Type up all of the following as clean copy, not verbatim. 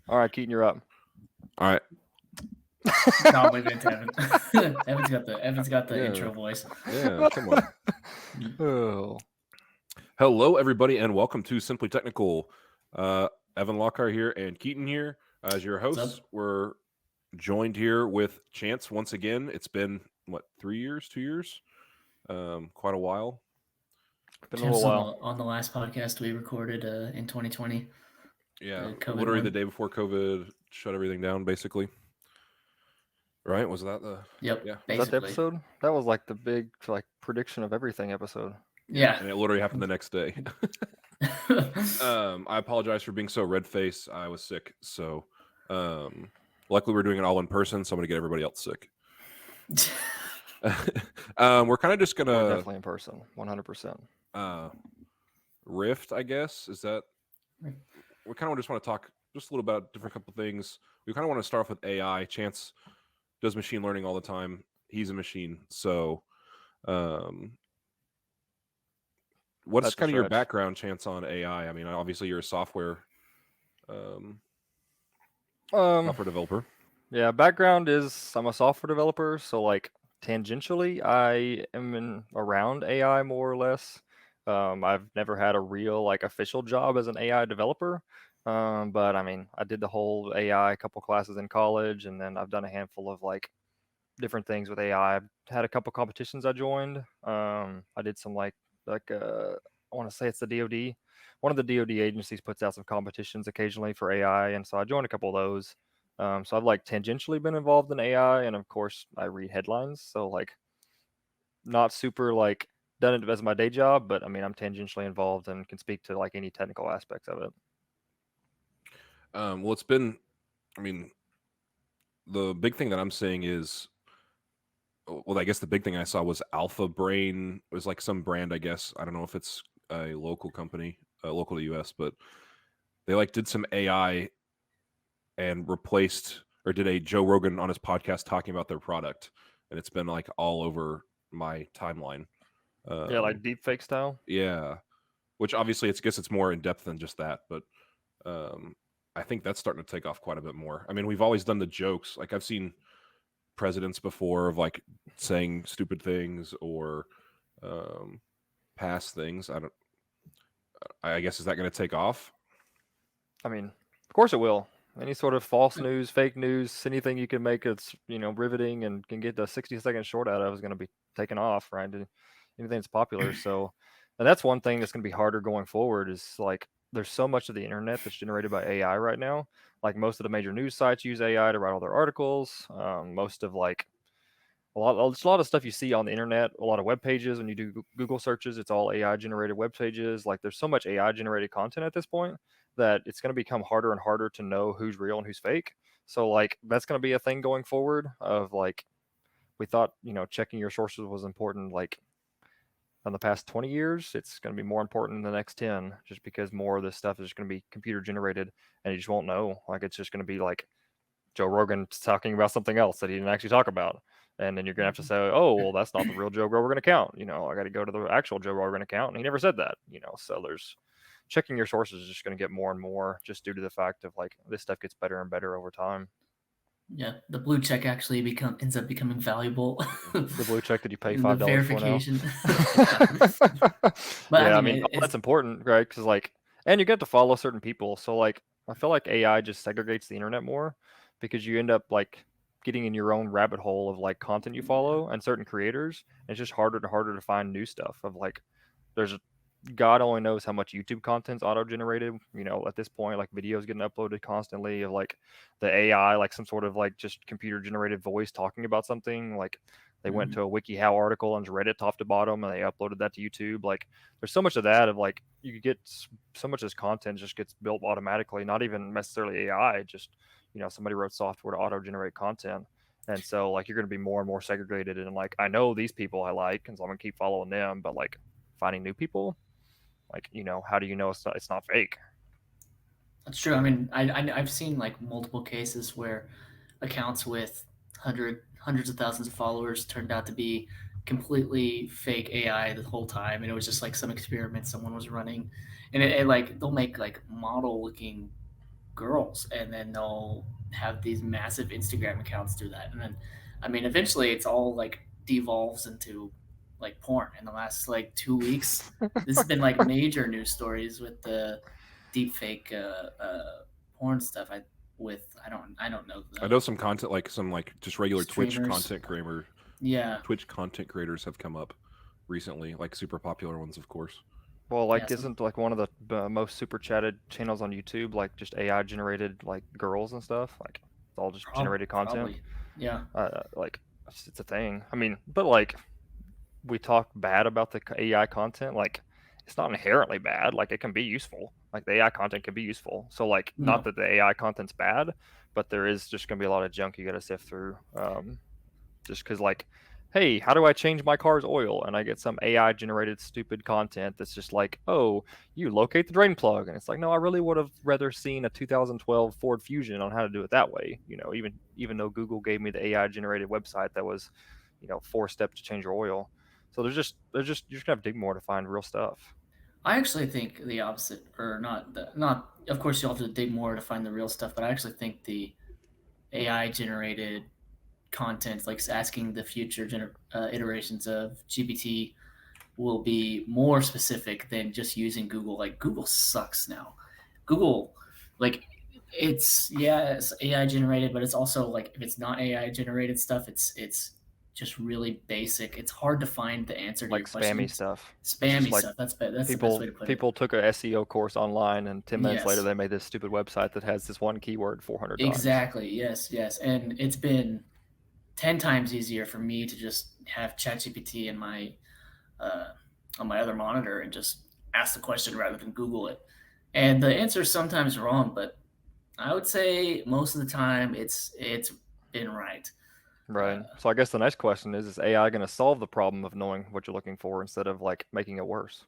All right, Keaton, you're up. All right. No, I'm leaving it to Evan. Evan's got the Yeah. intro voice. Yeah. Come on. Oh, Hello, everybody, and welcome to Simply Technical. Evan Lockhart here and Keaton here as your What's hosts. up? We're joined here with Chance once again. It's been 3 years, 2 years, quite a while. been a little Chance on the while. on the last podcast we recorded in 2020, Yeah, the COVID literally the one. day before COVID shut everything down, basically. Right? Was that the? Yep, Yeah, Was that the basically. episode? That was like the big prediction of everything episode. yeah, Yeah. and it literally happened the next day. I apologize for being so red faced. I was sick, so luckily we're doing it all in person, so I'm gonna get everybody else sick. We're kind of just We're gonna definitely in person, 100%. rift, I guess. Is that we kind of just want to talk just a little about different couple things. We kind of want to start off with AI. Chance does machine learning all the time. He's a machine, so um, what's That's a kind of your stretch. background, Chance, on AI? I mean, obviously you're a software Um, software developer. yeah, background is I'm a software developer, so like tangentially, I am around AI more or less. I've never had a real like official job as an AI developer. But I mean, I did the whole AI couple classes in college, and then I've done a handful of like different things with AI. I had a couple competitions I joined. I did some I want to say it's the DoD. One of the DoD agencies puts out some competitions occasionally for AI, and so I joined a couple of those. So I've like tangentially been involved in AI, and of course I read headlines. So like not super like done it as my day job, but I mean I'm tangentially involved and can speak to like any technical aspects of it. Well, it's been. I mean, the big thing that I'm seeing is well, I guess the big thing I saw was Alpha Brain. It was like some brand, I guess. I don't know if it's a local company, local to US, but they like did some AI and replaced or did a Joe Rogan on his podcast talking about their product, and it's been like all over my timeline. Yeah, Um, like deep fake style. yeah, which obviously it's guess it's more in depth than just that, but um, I think that's starting to take off quite a bit more. I mean, we've always done the jokes. Like I've seen presidents before of like saying stupid things or past things. I don't. I guess is that going to take off? I mean, of course it will. Any sort of false news, fake news, anything you can make it's riveting and can get a 60-second short out of is going to be taken off, right? Anything that's popular. So, and that's one thing that's going to be harder going forward. Is like there's so much of the internet that's generated by AI right now. Like most of the major news sites use AI to write all their articles. Most of like there's a lot of stuff you see on the internet, a lot of web pages when you do Google searches, it's all AI generated web pages. Like there's so much AI generated content at this point that it's going to become harder and harder to know who's real and who's fake. So like that's going to be a thing going forward of like we thought, checking your sources was important like in the past 20 years, it's going to be more important in the next 10 just because more of this stuff is going to be computer generated and you just won't know. Like it's just going to be like Joe Rogan talking about something else that he didn't actually talk about. And then you're gonna have to say, oh, well, that's not the real Joe Rogan account. I got to go to the actual Joe Rogan account, and he never said that. So there's checking your sources is just going to get more and more just due to the fact of like this stuff gets better and better over time. Yeah, the blue check actually ends up becoming valuable. The blue check that you pay In the $5 for now. verification. But Yeah, I I mean mean, all that's important, right? Because like, and you get to follow certain people. So like, I feel like AI just segregates the internet more because you end up like getting in your own rabbit hole of like content you follow and certain creators. And it's just harder and harder to find new stuff. Of like, there's God only knows how much YouTube content's auto generated. At this point, like videos getting uploaded constantly of like the AI, like some sort of like just computer generated voice talking about something. Like they went to a WikiHow article and read it top to bottom and they uploaded that to YouTube. Like there's so much of that of like you could get so much of this content just gets built automatically, not even necessarily AI, just somebody wrote software to auto generate content. And so like you're going to be more and more segregated and like I know these people I like and so I'm going to keep following them, but like finding new people like, how do you know it's not fake? that's true. I mean, I've seen like multiple cases where accounts with hundreds of thousands of followers turned out to be completely fake AI the whole time, and it was just like some experiment someone was running, and it like they'll make like model looking girls, and then they'll have these massive Instagram accounts do that, and then, I mean, eventually it's all like devolves into like porn. In the last like 2 weeks, this has been like major news stories with the deep fake porn stuff. I don't know I know some content, like some like just regular streamers. Yeah, Twitch content creators have come up recently, like super popular ones, of course. Well, yeah, like, isn't like one of the most super chatted channels on YouTube like just AI generated like girls and stuff? Like, it's all just generated content. probably, yeah. Like, it's a thing. I mean, but like, we talk bad about the AI content. Like, it's not inherently bad. Like, it can be useful. Like, the AI content can be useful. So, like, not No, that the AI content's bad, but there is just gonna be a lot of junk you got to sift through. Just because, like, hey, how do I change my car's oil? And I get some AI generated stupid content that's just like, oh, you locate the drain plug. And it's like, no, I really would have rather seen a 2012 Ford Fusion on how to do it that way. Even though Google gave me the AI generated website that was, 4 steps to change your oil. So you're just gonna have to dig more to find real stuff. I actually think the opposite, or not. Of course, you'll have to dig more to find the real stuff, but I actually think the AI generated content, like asking the future iterations of GPT, will be more specific than just using Google. Like Google sucks now. Google, like it's AI generated, but it's also like if it's not AI generated stuff, it's just really basic. It's hard to find the answer to Like your spammy questions. stuff. It's just Spammy like stuff. That's the best way people to put it. people took a SEO course online, and 10 minutes later Yes, they made this stupid website that has this one keyword 400 times. exactly. Yes, yes. And it's been 10 times easier for me to just have ChatGPT in my uh, on my other monitor and just ask the question rather than Google it. And the answer is sometimes wrong, but I would say most of the time it's been right. Right. Uh, So I guess the next question is AI going to solve the problem of knowing what you're looking for instead of like making it worse?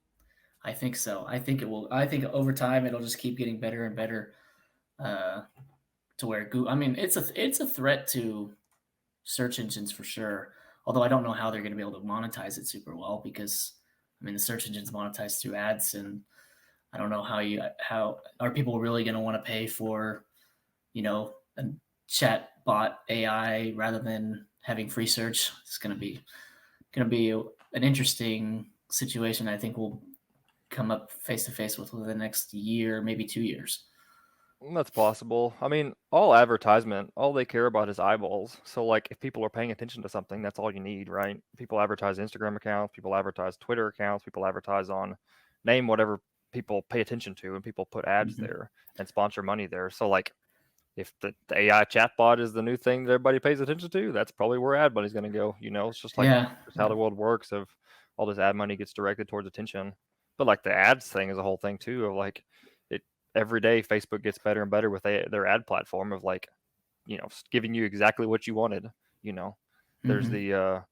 I think so. I think it will. I think over time it'll just keep getting better and better. Uh, to where Google, I mean, it's a threat to search engines for sure. Although I don't know how they're going to be able to monetize it super well because I mean the search engines monetize through ads, and I don't know how are people really going to want to pay for a chat bot AI rather than having free search. It's going to be an interesting situation. I think we'll come up face to face with within the next year, maybe 2 years. That's possible. I mean, all advertisement, all they care about is eyeballs. So like if people are paying attention to something, that's all you need, right? People advertise Instagram accounts, people advertise Twitter accounts, people advertise on name whatever people pay attention to, and people put ads Mm-hmm. there and sponsor money there. So like if the AI chatbot is the new thing that everybody pays attention to, that's probably where ad money's going to go. It's just like Yeah, just how yeah. the world works. Of all this ad money gets directed towards attention. But like the ads thing is a whole thing too. Of like it every day, Facebook gets better and better with their ad platform of like giving you exactly what you wanted. You know, there's Mm-hmm. the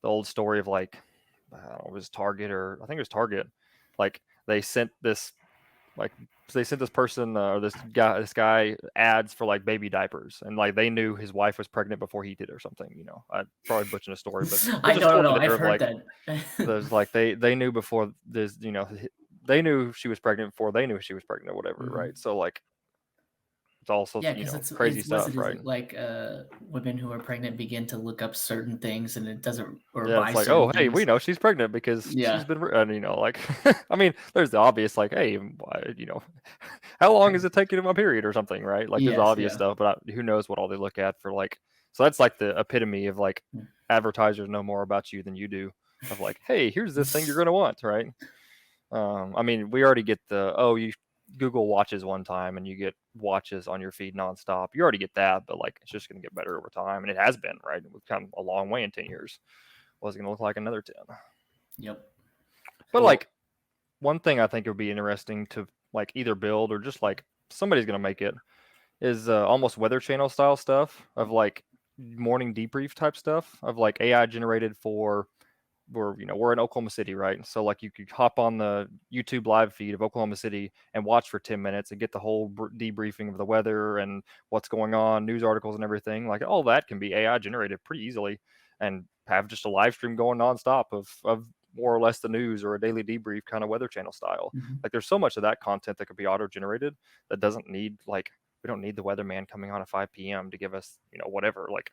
old story of like I don't know, it was Target, or I think it was Target. Like they sent this like so they sent this person or this guy ads for like baby diapers, and like they knew his wife was pregnant before he did or something. I probably butchering a story, but I there's a don't story know. I've there of heard like that. there's like they knew before this, they knew she was pregnant before they knew she was pregnant or whatever, Hmm. right? So like it's also Yeah, because it's crazy it's what's it stuff, is right? it like women who are pregnant begin to look up certain things and it doesn't or Yeah, buy it's like, certain oh, hey, we things. know she's pregnant because she's Yeah, been, and like, I mean, there's the obvious, like, hey, how long is it taking my period or something, right? Like, there's yes, obvious yeah. stuff, but who knows what all they look at for like, so that's like the epitome of like advertisers know more about you than you do. Of like, hey, here's this thing you're gonna want, right? I mean, we already get you Google Watches one time and you get watches on your feed nonstop. You already get that, but like it's just gonna get better over time, and it has been, right? We've come a long way in 10 years. What's it gonna look like another 10? Yep. But Well, like one thing I think would be interesting to like either build or just like somebody's gonna make it is almost Weather Channel style stuff of like morning debrief type stuff of like AI generated for we're in Oklahoma City, right? So like you could hop on the YouTube live feed of Oklahoma City and watch for 10 minutes and get the whole debriefing of the weather and what's going on, news articles and everything. Like all that can be AI generated pretty easily, and have just a live stream going nonstop of more or less the news or a daily debrief kind of Weather Channel style. Hmm. Like there's so much of that content that could be auto generated that doesn't need like we don't need the weatherman coming on at 5 p.m. to give us, whatever. Like,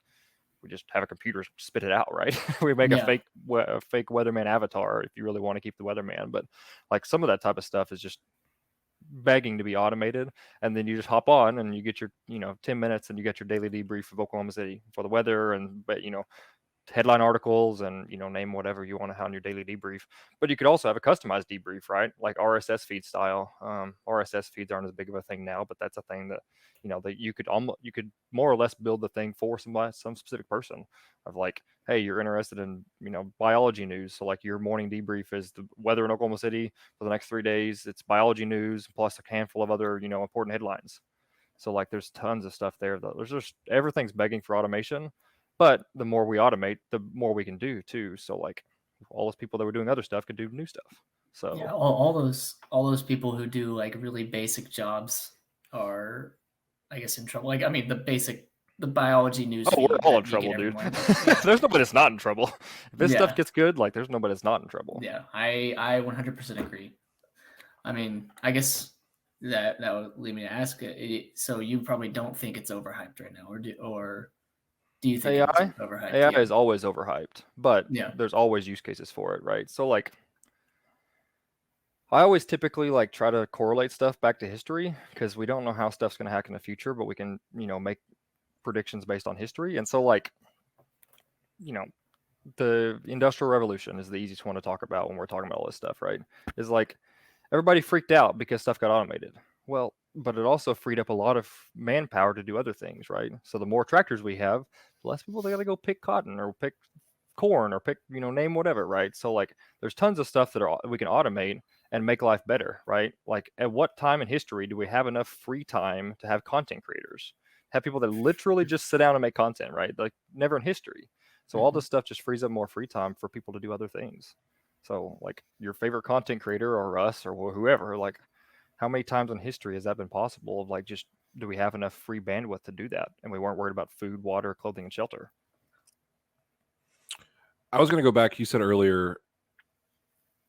we just have a computer spit it out, right? We make a Yeah. fake weatherman avatar if you really want to keep the weatherman. But like some of that type of stuff is just begging to be automated, and then you just hop on and you get your 10 minutes and you get your daily debrief of Oklahoma City for the weather, and but headline articles, and name whatever you want to have on your daily debrief. But you could also have a customized debrief, right? Like RSS feed style. RSS feeds aren't as big of a thing now, but that's a thing that that you could more or less build the thing for some specific person, of like, hey, you're interested in biology news, so like your morning debrief is the weather in Oklahoma City for the next 3 days. It's biology news plus a handful of other important headlines. So like there's tons of stuff there. There's just everything's begging for automation, but the more we automate, the more we can do too. So like all those people that were doing other stuff could do new stuff. So Yeah, all those people who do like really basic jobs are, I guess, in trouble. Like, I mean, the biology news we're feed all in that you trouble, get every dude. morning. Yeah. There's nobody that's not in trouble. If this stuff Yeah. gets good, like there's nobody that's not in trouble. Yeah, I 100% agree. I mean, I guess that would lead me to ask so you probably don't think it's overhyped right now, or do you think it's AI, overhyped? AI Yeah. is always overhyped, but Yeah. there's always use cases for it, right? So like I always typically like try to correlate stuff back to history, because we don't know how stuff's going to happen in the future, but we can, make predictions based on history. And so like, the Industrial Revolution is the easiest one to talk about when we're talking about all this stuff, right? Is like everybody freaked out because stuff got automated. Well, but it also freed up a lot of manpower to do other things, right? So the more tractors we have, the less people they got to go pick cotton or pick corn or pick, name whatever, right? So like there's tons of stuff that we can automate and make life better, right? Like at what time in history do we have enough free time to have content creators? Have people that literally just sit down and make content, right? Like never in history. So all this stuff just frees up more free time for people to do other things. So like your favorite content creator or us or whoever, like how many times in history has that been possible, of like just do we have enough free bandwidth to do that, and we weren't worried about food, water, clothing, and shelter? I was going to go back. You said earlier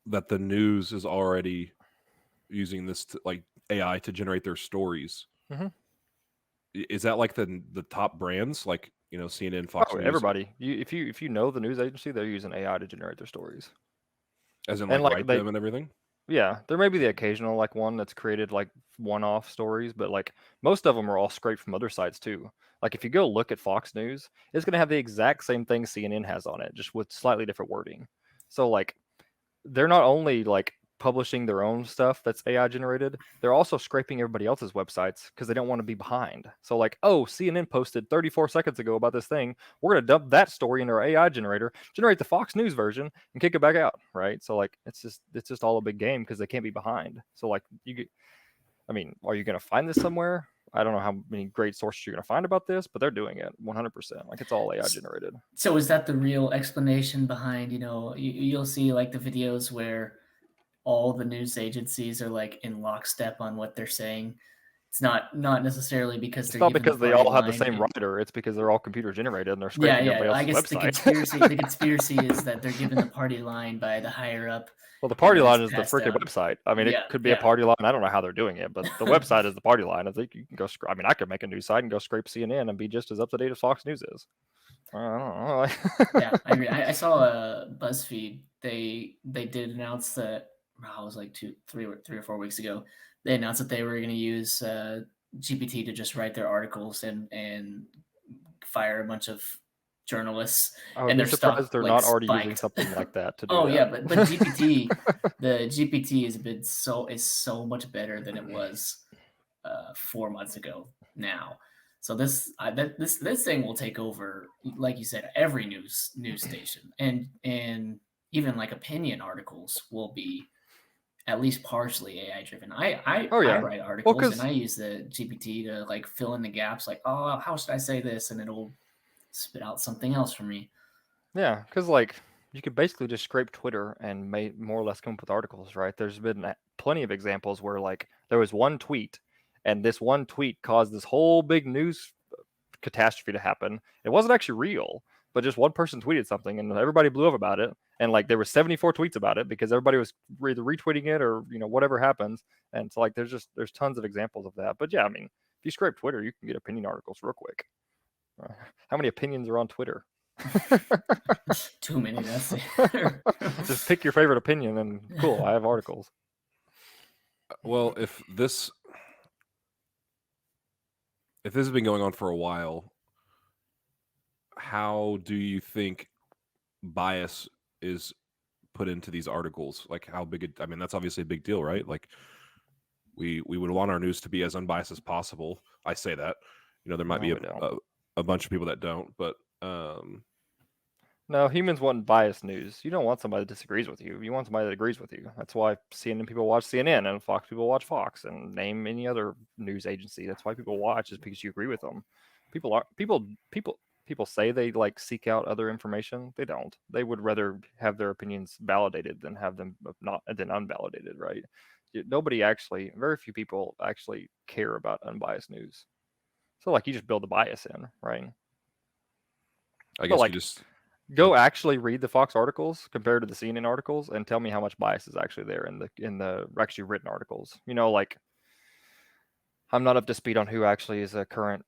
that the news is already using this like AI to generate their stories. Mhm. Is that like the top brands, like CNN, Fox News, Everybody. If you know the news agency, they're using AI to generate their stories. as in And like like write they, them and everything? yeah, there may be the occasional like one that's created like one-off stories, but like most of them are all scraped from other sites too. Like if you go look at Fox News, it's gonna have the exact same thing CNN has on it, just with slightly different wording. So like they're not only like publishing their own stuff that's AI generated, they're also scraping everybody else's websites because they don't want to be behind. So like, oh, CNN posted 34 seconds ago about this thing. We're gonna dump that story into our AI generator, generate the Fox News version, and kick it back out, right? So like, it's just all a big game because they can't be behind. So like, are you gonna find this somewhere? I don't know how many great sources you're gonna find about this, but they're doing it 100%. Like it's all AI generated. So is that the real explanation behind, you'll see like the videos where all the news agencies are like in lockstep on what they're saying? It's not necessarily because It's they're not given the because they party all have the line. same writer. It's because they're all computer generated and they're Yeah, scraping everybody yeah. I else's guess the website. conspiracy is that they're given the party line by the higher up, Well, the party and line it's is the passed freaking down. website. I mean, it Yeah, could be a yeah. party line. I don't know how they're doing it, but the website is the party line. I think you can go. I could make a news site and go scrape CNN and be just as up to date as Fox News is. I don't know. Yeah, I agree. I saw a BuzzFeed. They did announce that, it was like 3 or 4 weeks ago. They announced that they were going to use GPT to just write their articles and fire a bunch of journalists, I would and be their stock surprised they're like not already using spiked. something like that to do Oh that. yeah, but the GPT is so much better than it was 4 months ago now. So this thing will take over, like you said, every news station, and even like opinion articles will be at least partially AI driven. Oh I yeah. write Well, articles and because I use the GPT to like fill in the gaps. Like, oh, how should I say this, and it'll spit out something else for me. yeah, because like you could basically just scrape Twitter and more or less come up with articles, right? There's been plenty of examples where like there was one tweet, and this one tweet caused this whole big news catastrophe to happen. It wasn't actually real, but just one person tweeted something and everybody blew up about it. And like there were 74 tweets about it because everybody was either retweeting it or whatever happens. And so like there's tons of examples of that. But yeah, I mean, If you scrape Twitter, you can get opinion articles real quick. How many opinions are on Twitter? Too many. That's it. Just pick your favorite opinion, and cool, I have articles. Well, if this has been going on for a while, how do you think bias is put into these articles? Like how big I mean, that's obviously a big deal, right? Like we would want our news to be as unbiased as possible. I say that. There might No, be we don't. a bunch of people that don't, but No, humans want biased news. You don't want somebody that disagrees with you. You want somebody that agrees with you. That's why CNN people watch CNN and Fox people watch Fox, and name any other news agency. That's why people watch, is because you agree with them. People say they like seek out other information. They don't. They would rather have their opinions validated than have them not than unvalidated, right? Very few people actually care about unbiased news. So like you just build a bias in, right? I guess like, we just Go actually read the Fox articles compared to the CNN articles, and tell me how much bias is actually there in the actually written articles. Like I'm not up to speed on who actually is a current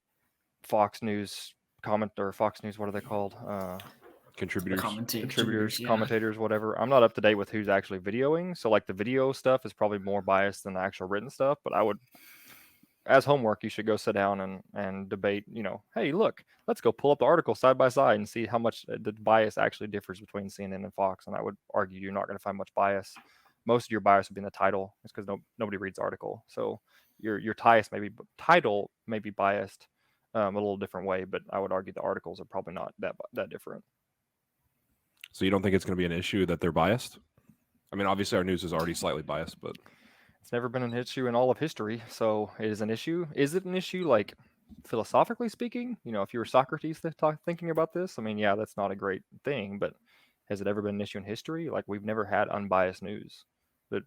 Fox News comment or Fox News. What are they called? contributors. Contributors, Yeah. commentators, whatever. I'm not up to date with who's actually videoing. So like the video stuff is probably more biased than the actual written stuff. But I would, as homework, you should go sit down and debate, hey, look, let's go pull up the article side by side and see how much the bias actually differs between CNN and Fox. And I would argue you're not going to find much bias. Most of your bias would be in the title. It's because nobody reads the article. So your title may be biased a little different way, but I would argue the articles are probably not that different. So you don't think it's going to be an issue that they're biased? I mean, obviously our news is already slightly biased, but it's never been an issue in all of history, so it is an issue. Is it an issue, like, philosophically speaking? If you were Socrates thinking about this, I mean, yeah, that's not a great thing, but has it ever been an issue in history? Like, we've never had unbiased news. Never,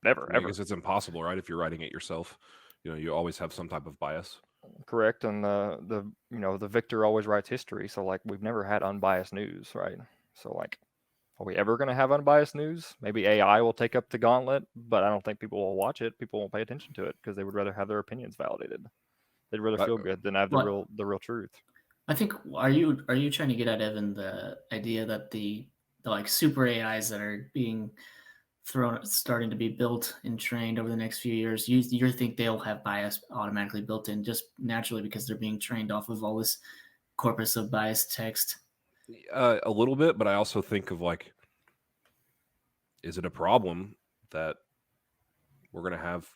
ever. because it's impossible, right? If you're writing it yourself, you always have some type of bias. Correct, and the victor always writes history, so, like, we've never had unbiased news, right? So, like, are we ever going to have unbiased news? Maybe AI will take up the gauntlet, but I don't think people will watch it. People won't pay attention to it because they would rather have their opinions validated. They'd rather feel good than have the real truth. I think are you trying to get at, Evan, the idea that the like super AIs that are being starting to be built and trained over the next few years, you think they'll have bias automatically built in just naturally because they're being trained off of all this corpus of biased text? A little bit, but I also think of like, is it a problem that we're going to have,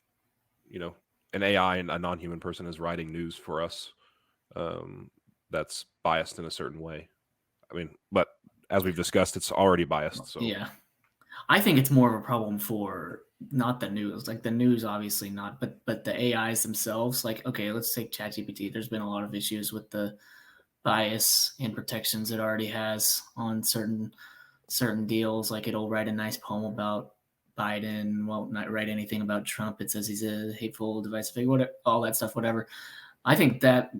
an AI and a non-human person is writing news for us that's biased in a certain way? I mean, but as we've discussed, it's already biased. So yeah, I think it's more of a problem for not the news, like the news, obviously not, but the AIs themselves. Like, okay, let's take ChatGPT. There's been a lot of issues with the bias and protections it already has on certain deals. Like it'll write a nice poem about Biden, won't not write anything about Trump. It says he's a hateful, divisive figure, whatever, all that stuff, whatever. I think that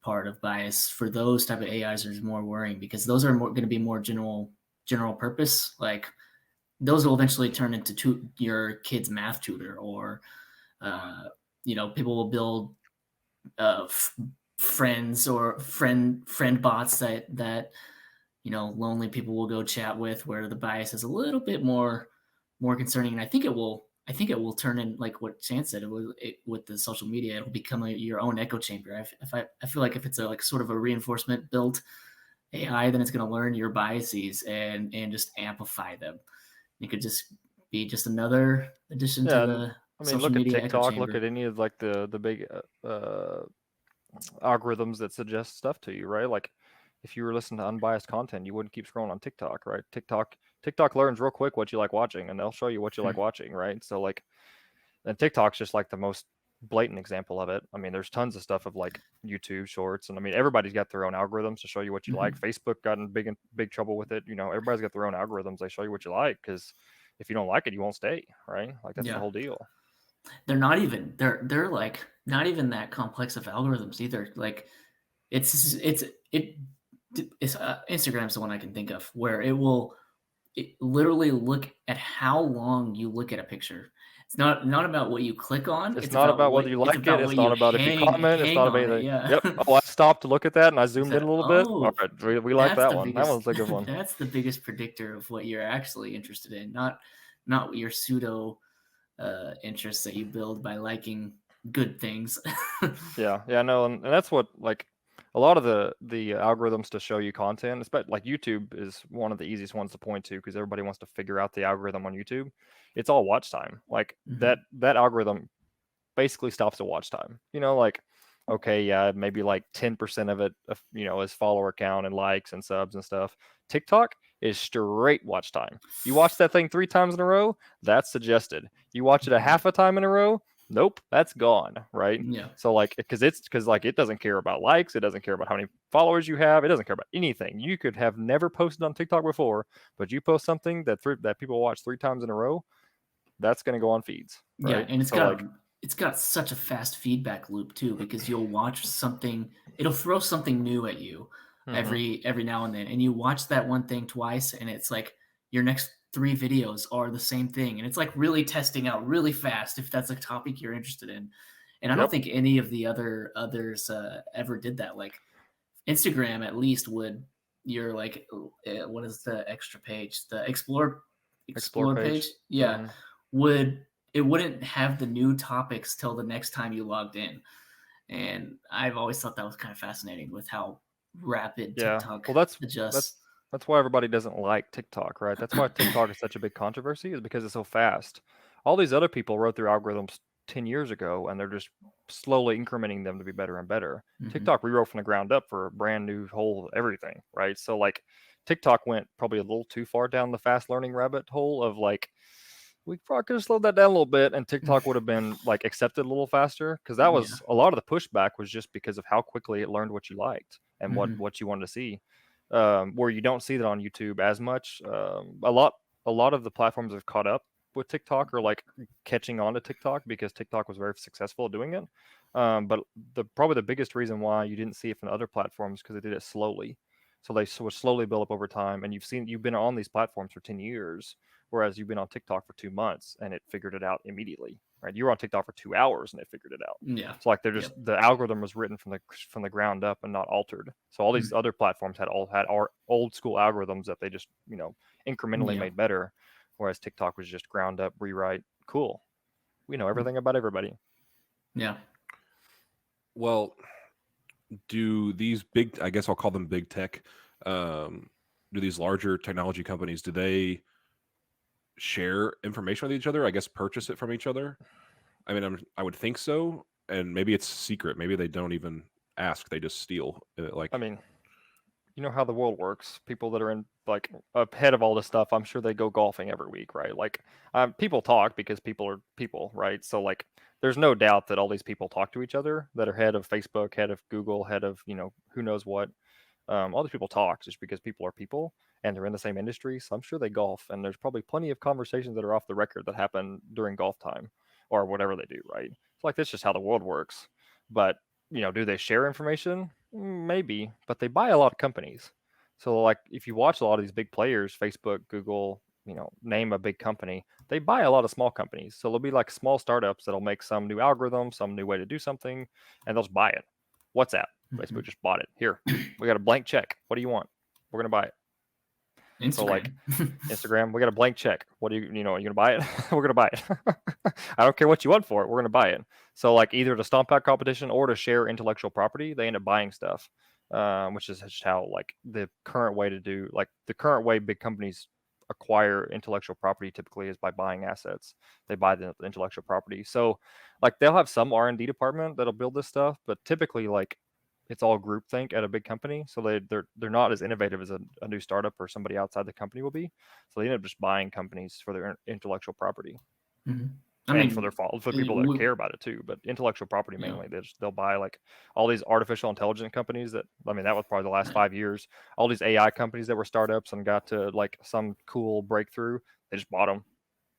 part of bias for those type of AIs is more worrying because those are going to be more general purpose. Like those will eventually turn into your kid's math tutor, or people will build friends or friend bots that lonely people will go chat with, where the bias is a little bit more concerning. And I think it will turn in, like what Chance said, with the social media, it'll become your own echo chamber. I feel like if it's a sort of a reinforcement built AI, then it's going to learn your biases and just amplify them. It could just be just another addition to the social look media at TikTok. echo chamber. Look at any of like the big algorithms that suggest stuff to you, right? Like if you were listening to unbiased content, you wouldn't keep scrolling on TikTok, right? TikTok learns real quick what you like watching, and they'll show you what you like watching, right? So like, and TikTok's just like the most blatant example of it. I mean, there's tons of stuff of like YouTube shorts, and I mean, everybody's got their own algorithms to show you what you like. Facebook got in big trouble with it. Everybody's got their own algorithms. They show you what you like, because if you don't like it, you won't stay, right? Like that's the whole deal. They're not even they're like not even that complex of algorithms either. Like it's Instagram's the one I can think of where it literally look at how long you look at a picture, It's not about what you click on. It's It's not about about whether you it's like it. about It's what not you about if you comment. It's hang not about on it. anything. Yeah. Yep. Oh, I stopped to look at that and I Is zoomed in that, a little bit. All oh, right, we like that's that the one. That biggest one's a good one. that's the biggest predictor of what you're actually interested in, not your pseudo interests that you build by liking good things. Yeah, no, and that's what like a lot of the algorithms to show you content, especially like YouTube is one of the easiest ones to point to because everybody wants to figure out the algorithm on YouTube. It's all watch time. Like Mhm. that algorithm basically stops at watch time. You know, like okay, yeah, maybe like 10% of it, you know, is follower count and likes and subs and stuff. TikTok is straight watch time. You watch that thing 3 times in a row, that's suggested. You watch it a half a time in a row, nope, that's gone, right? Yeah. So like, because like it doesn't care about likes, it doesn't care about how many followers you have, it doesn't care about anything. You could have never posted on TikTok before, but you post something that people watch 3 times in a row, that's going to go on feeds, Yeah, right? and So like, it's got such a fast feedback loop too, because you'll watch something, it'll throw something new at you mhm. every now and then, and you watch that one thing twice, and it's like your next 3 videos are the same thing, and it's like really testing out really fast if that's a topic you're interested in. And I don't Yep. think any of the others ever did that. Like Instagram, at least, would you're like, what is the extra page? The Explore explore page, page. yeah, Mhm. wouldn't have the new topics till the next time you logged in. And I've always thought that was kind of fascinating with how rapid Yeah. TikTok Well, that's adjusts. that's why everybody doesn't like TikTok, right? That's why TikTok is such a big controversy, is because it's so fast. All these other people wrote their algorithms 10 years ago, and they're just slowly incrementing them to be better and better. Mhm. TikTok rewrote from the ground up for a brand new whole everything, right? So like TikTok went probably a little too far down the fast learning rabbit hole of like we probably could have slowed that down a little bit and TikTok would have been like accepted a little faster because that Yeah. was a lot of the pushback was just because of how quickly it learned what you liked and Mhm. what you wanted to see. Where you don't see that on YouTube as much. A lot of the platforms have caught up with TikTok or like catching on to TikTok because TikTok was very successful at doing it. But probably the biggest reason why you didn't see it from other platforms because they did it slowly. So they would slowly build up over time, and you've been on these platforms for 10 years, whereas you've been on TikTok for 2 months and it figured it out immediately, right? You were on TikTok for 2 hours and it figured it out. Yeah. So like they're just Yep. the algorithm was written from the ground up and not altered. So all these other platforms had our old school algorithms that they just incrementally Yeah. made better, whereas TikTok was just ground up rewrite. Cool, we know everything about everybody. Yeah. Well, do these big, I guess I'll call them big tech, do these larger technology companies, do they share information with each other? I guess purchase it from each other? I mean, I would think so. And maybe it's secret. Maybe they don't even ask. They just steal. Like, I mean, you know how the world works. People that are in like ahead of all this stuff, I'm sure they go golfing every week, right? Like, people talk because people are people, right? So like, there's no doubt that all these people talk to each other that are head of Facebook, head of Google, head of who knows what. All these people talk just because people are people and they're in the same industry. So I'm sure they golf, and there's probably plenty of conversations that are off the record that happen during golf time or whatever they do, right? It's like that's just how the world works. But do they share information? Maybe, but they buy a lot of companies. So like if you watch a lot of these big players, Facebook, Google, name a big company, they buy a lot of small companies. So there'll be like small startups that'll make some new algorithm, some new way to do something, and they'll just buy it. WhatsApp, Facebook just bought it. Here, we got a blank check. What do you want? We're gonna buy it. So like Instagram. Instagram, we got a blank check. What do are you gonna buy it? We're gonna buy it. I don't care what you want for it. We're gonna buy it. So like either to stomp out competition or to share intellectual property, they end up buying stuff, which is just how like the current way to do like the current way big companies acquire intellectual property typically is by buying assets. They buy the intellectual property. So like they'll have some R&D department that'll build this stuff, but typically like it's all groupthink at a big company, so they're not as innovative as a new startup or somebody outside the company will be. So they end up just buying companies for their intellectual property Mhm. I and for mean, for people that care about it too. But intellectual property yeah. mainly, they'll buy like all these artificial intelligence companies that that was probably the last 5 years. All these AI companies that were startups and got to like some cool breakthrough, they just bought them.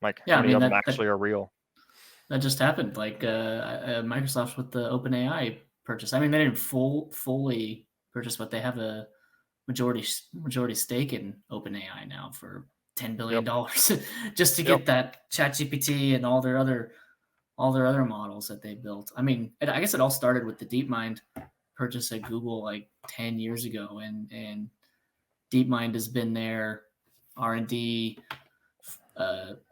Like Yeah, how I many mean of them that actually are real? that just happened. Like Microsoft with the OpenAI purchase. I mean, they didn't fully purchase, but they have a majority stake in OpenAI now for $10 billion just to Yep. get that ChatGPT and all their other models that they built. I mean, I guess it all started with the DeepMind purchase at Google like 10 years ago, and DeepMind has been their R&D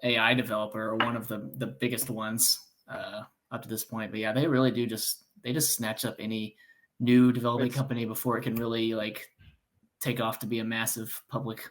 AI developer, or one of the biggest ones up to this point. But yeah, they really do just snatch up any new developing It's company before it can really like take off to be a massive public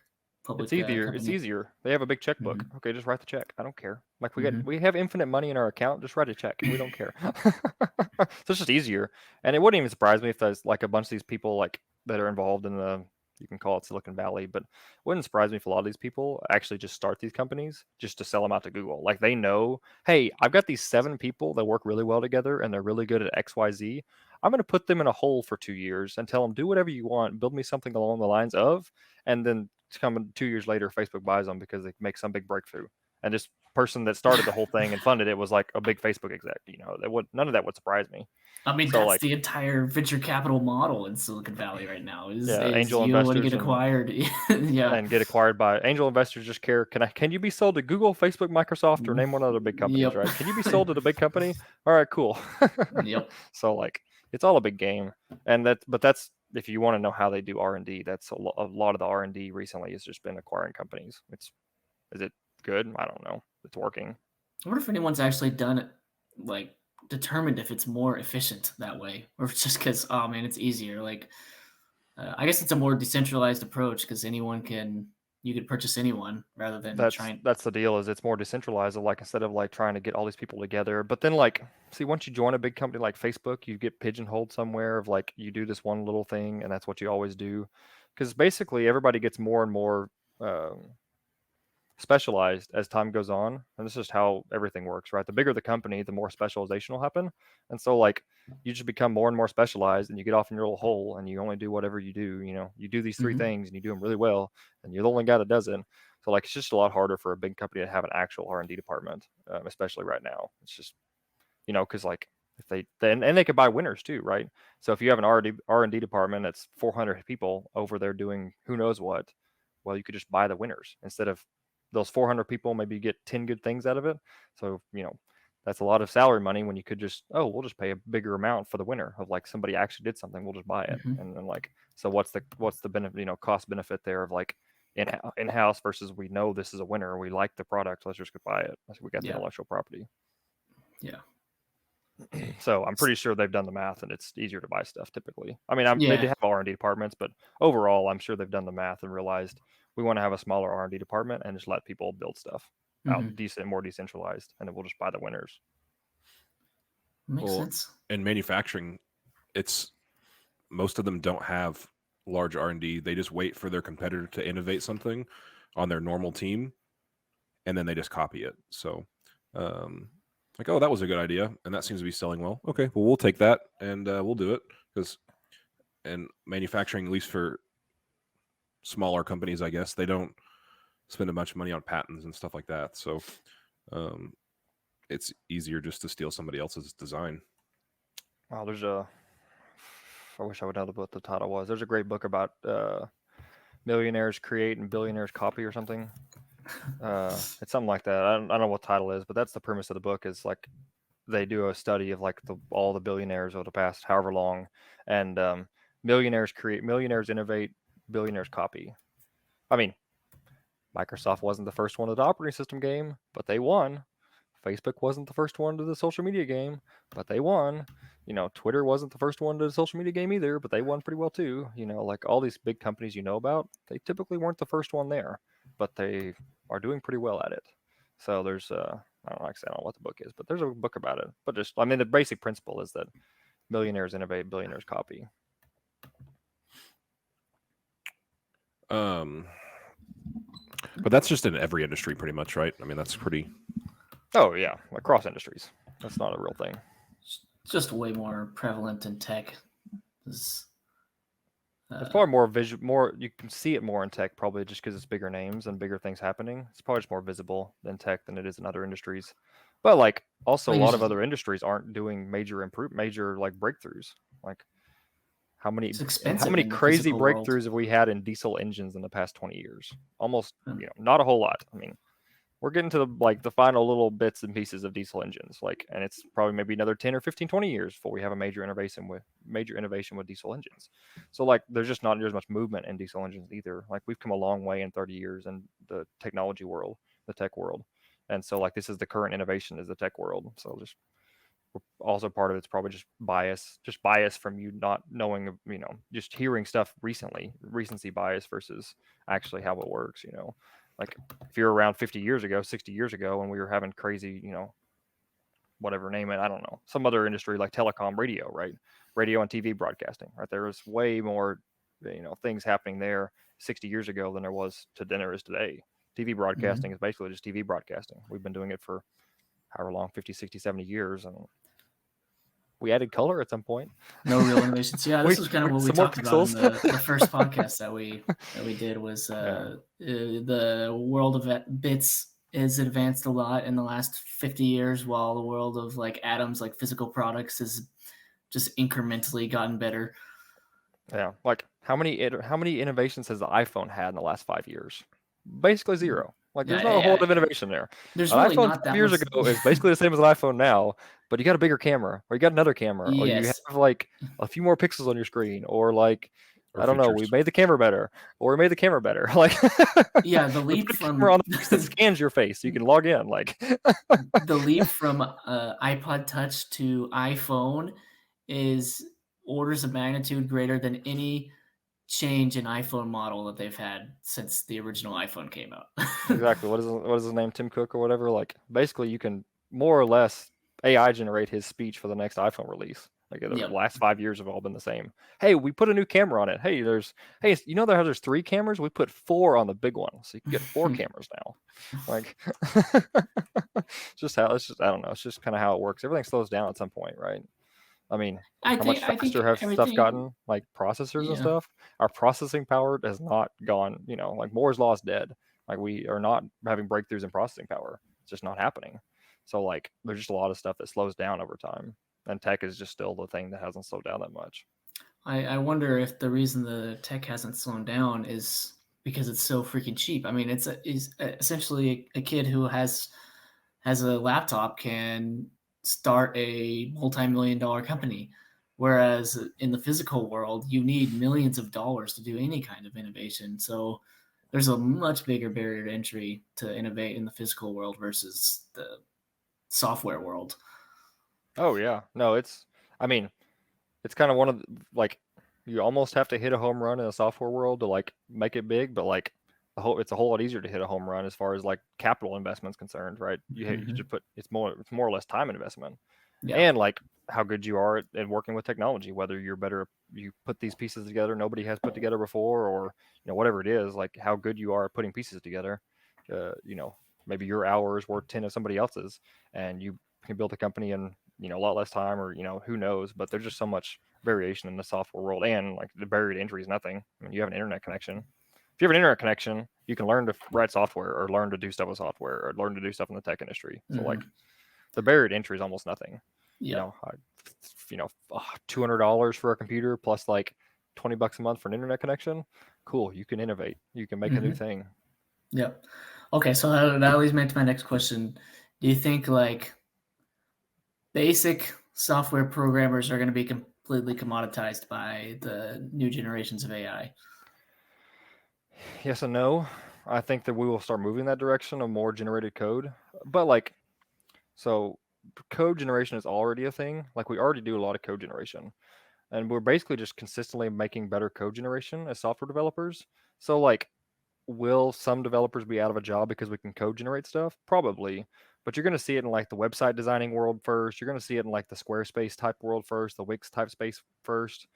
it's easier. company. It's easier. They have a big checkbook. Mhm. Okay, just write the check. I don't care. Like Mhm. we have infinite money in our account. Just write a check. We don't care. So it's just easier. And it wouldn't even surprise me if there's like a bunch of these people like that are involved in the, you can call it Silicon Valley, but it wouldn't surprise me if a lot of these people actually just start these companies just to sell them out to Google. Like they know, hey, I've got these 7 people that work really well together and they're really good at XYZ. I'm going to put them in a hole for 2 years and tell them, do whatever you want, build me something along the lines of, and then come 2 years later, Facebook buys them because they make some big breakthrough. And this person that started the whole thing and funded it was like a big Facebook exec. None of that would surprise me. I mean, So that's like, the entire venture capital model in Silicon Valley right now. Is angel you want to investors get acquired? Yeah, and get acquired by angel investors just care. Can you be sold to Google, Facebook, Microsoft, or name one other big companies, Yep. right? Can you be sold to the big company? All right, cool. Yep. So like, it's all a big game, but that's if you want to know how they do R&D. That's a lot of the R&D recently has just been acquiring companies. Is it good? I don't know. It's working. I wonder if anyone's actually done it, like determined if it's more efficient that way, or if it's just because, oh man, it's easier. Like, I guess it's a more decentralized approach because you could purchase anyone rather than trying. That's the deal, is it's more decentralized. Like instead of like trying to get all these people together, but then like, see, once you join a big company like Facebook, you get pigeonholed somewhere of like you do this one little thing and that's what you always do, because basically everybody gets more and more specialized as time goes on, and this is just how everything works, right? The bigger the company, the more specialization will happen, and so like you just become more and more specialized, and you get off in your little hole, and you only do whatever you do. You do these 3 Mhm. things, and you do them really well, and you're the only guy that does it. So like it's just a lot harder for a big company to have an actual R&D department, especially right now. It's just because like if they then and they could buy winners too, right? So if you have an R&D department that's 400 people over there doing who knows what, well, you could just buy the winners instead of those 400 people. Maybe you get 10 good things out of it. So that's a lot of salary money when you could just, we'll just pay a bigger amount for the winner of like somebody actually did something. We'll just buy it. Mhm. And then like, so what's the benefit, cost benefit there of like in house versus we know this is a winner. We like the product. Let's just go buy it. We got the Yeah. intellectual property. Yeah. So I'm pretty sure they've done the math, and it's easier to buy stuff typically. I mean, they Yeah. have R&D departments, but overall, I'm sure they've done the math and realized we want to have a smaller R&D department and just let people build stuff out more decentralized, and then we'll just buy the winners. Makes sense. In manufacturing, most of them don't have large R&D. They just wait for their competitor to innovate something on their normal team, and then they just copy it. So like, oh, that was a good idea, and that seems to be selling well. Okay, well, we'll take that, and we'll do it. And manufacturing, at least for smaller companies, I guess, they don't spend much money on patents and stuff like that. So it's easier just to steal somebody else's design. Wow, I wish I would know what the title was. There's a great book about millionaires create and billionaires copy or something. It's something like that. I don't know what the title is, but that's the premise of the book. Is like they do a study of like all the billionaires over the past however long, and millionaires create, millionaires innovate, billionaires copy. I mean, Microsoft wasn't the first one to the operating system game, but they won. Facebook wasn't the first one to the social media game, but they won. Twitter wasn't the first one to the social media game either, but they won pretty well too. Like all these big companies about, they typically weren't the first one there, but they are doing pretty well at it. So there's I don't know what the book is, but there's a book about it. But just, I mean, the basic principle is that millionaires innovate, billionaires copy. But that's just in every industry pretty much, right? I mean, that's pretty... Oh yeah, across industries. That's not a real thing. It's just way more prevalent in tech. It's probably more you can see it more in tech, probably just because it's bigger names and bigger things happening. It's probably just more visible in tech than it is in other industries. But like also a lot of other industries aren't doing major like breakthroughs. Like How many It's how expensive many in the crazy physical world. breakthroughs have we had in diesel engines in the past 20 years? Almost, Hmm. not a whole lot. I mean, we're getting to the final little bits and pieces of diesel engines, and it's probably maybe another 10 or 15, 20 years before we have a major innovation with diesel engines. So there's just not as much movement in diesel engines either. Like we've come a long way in 30 years in the technology world, the tech world. And so this is the current innovation is the tech world. So just also part of it's probably just bias from you not knowing, just hearing stuff recency bias versus actually how it works. Like if you're around 50 years ago, 60 years ago, and we were having crazy, whatever, name it, I don't know, some other industry like telecom, radio, right? Radio and TV broadcasting, right? There was way more, things happening there 60 years ago than there is today. TV broadcasting is basically just TV broadcasting. We've been doing it for however long, 50, 60, 70 years, and we added color at some point. No real innovations. Yeah, this is kind of what we some more talked about in pixels. the first podcast that we did was the world of bits has advanced a lot in the last 50 years, while the world of like atoms, like physical products, has just incrementally gotten better. Yeah, like how many innovations has the iPhone had in the last 5 years? Basically zero. Like there's not a whole lot of innovation there. There's An really iPhone not 5 that years much. ago is basically the same as an iPhone now, but you got a bigger camera, or you got another camera, or you Yes. have like a few more pixels on your screen, or like Or I don't know, we features. made the camera better, or we made the camera better. Like Yeah, the we leap put a from camera on the face that scans your face, so you can log in. Like the leap from iPod Touch to iPhone is orders of magnitude greater than any change in iPhone model that they've had since the original iPhone came out. exactly. What is his name? Tim Cook or whatever. Like basically, you can more or less AI generate his speech for the next iPhone release. Like the Yep. last 5 years have all been the same. Hey, we put a new camera on it. Hey, there's there's 3 cameras. We put 4 on the big one, so you can get 4 cameras now. Like I don't know. It's just kind of how it works. Everything slows down at some point, right? I mean, how much I think faster have stuff everything. gotten? Like processors and Yeah. stuff. Our processing power has not gone. Like Moore's law is dead. Like we are not having breakthroughs in processing power. It's just not happening. So there's just a lot of stuff that slows down over time, and tech is just still the thing that hasn't slowed down that much. I wonder if the reason the tech hasn't slowed down is because it's so freaking cheap. I mean, is essentially a kid who has a laptop can start a multi-million-dollar company, whereas in the physical world, you need millions of dollars to do any kind of innovation. So there's a much bigger barrier to entry to innovate in the physical world versus the software world. Oh yeah, no, I mean, it's kind of one of you almost have to hit a home run in the software world to make it big, but it's a whole lot easier to hit a home run as far as capital investment's concerned, right? You just put it's more or less time investment, Yeah. and how good you are at working with technology, whether you're better, you put these pieces together nobody has put together before, or whatever it is, how good you are at putting pieces together. Maybe your hour is worth 10 of somebody else's, and you can build a company in a lot less time, or who knows. But there's just so much variation in the software world, and the barrier to entry is nothing. I mean, you have an internet connection. If you have an internet connection, you can learn to write software, or learn to do stuff with software, or learn to do stuff in the tech industry. So the barrier to entry is almost nothing. Yeah. $200 for a computer plus $20 a month for an internet connection. Cool. You can innovate. You can make a new thing. Yep. Okay, so that leads me to my next question. Do you think basic software programmers are going to be completely commoditized by the new generations of AI? Yes and no. I think that we will start moving that direction of more generated code. But so code generation is already a thing. We already do a lot of code generation. And we're basically just consistently making better code generation as software developers. So will some developers be out of a job because we can code generate stuff? Probably. But you're going to see it in the website designing world first. You're going to see it in the Squarespace type world first, the Wix type space first,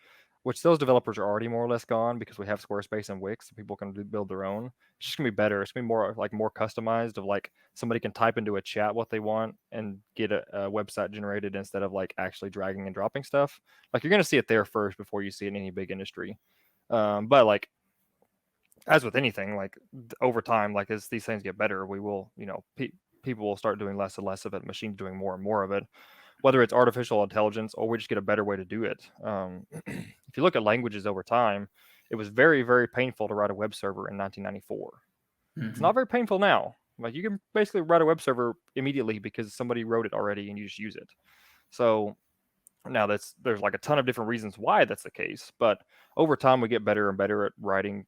which those developers are already more or less gone because we have Squarespace and Wix, and people can build their own. It's just going to be better. It's going to be more more customized, of somebody can type into a chat what they want and get a website generated instead of actually dragging and dropping stuff. You're going to see it there first before you see it in any big industry. But as with anything, over time, as these things get better, we will, people will start doing less and less of it, machines doing more and more of it. whether it's artificial intelligence or we just get a better way to do it. If you look at languages over time, it was very, very painful to write a web server in 1994. It's Mm-hmm. not very painful now. Like you can basically write a web server immediately because somebody wrote it already and you just use it. So now there's like a ton of different reasons why that's the case, but over time we get better and better at writing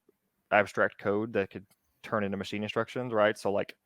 abstract code that could turn into machine instructions, right? So like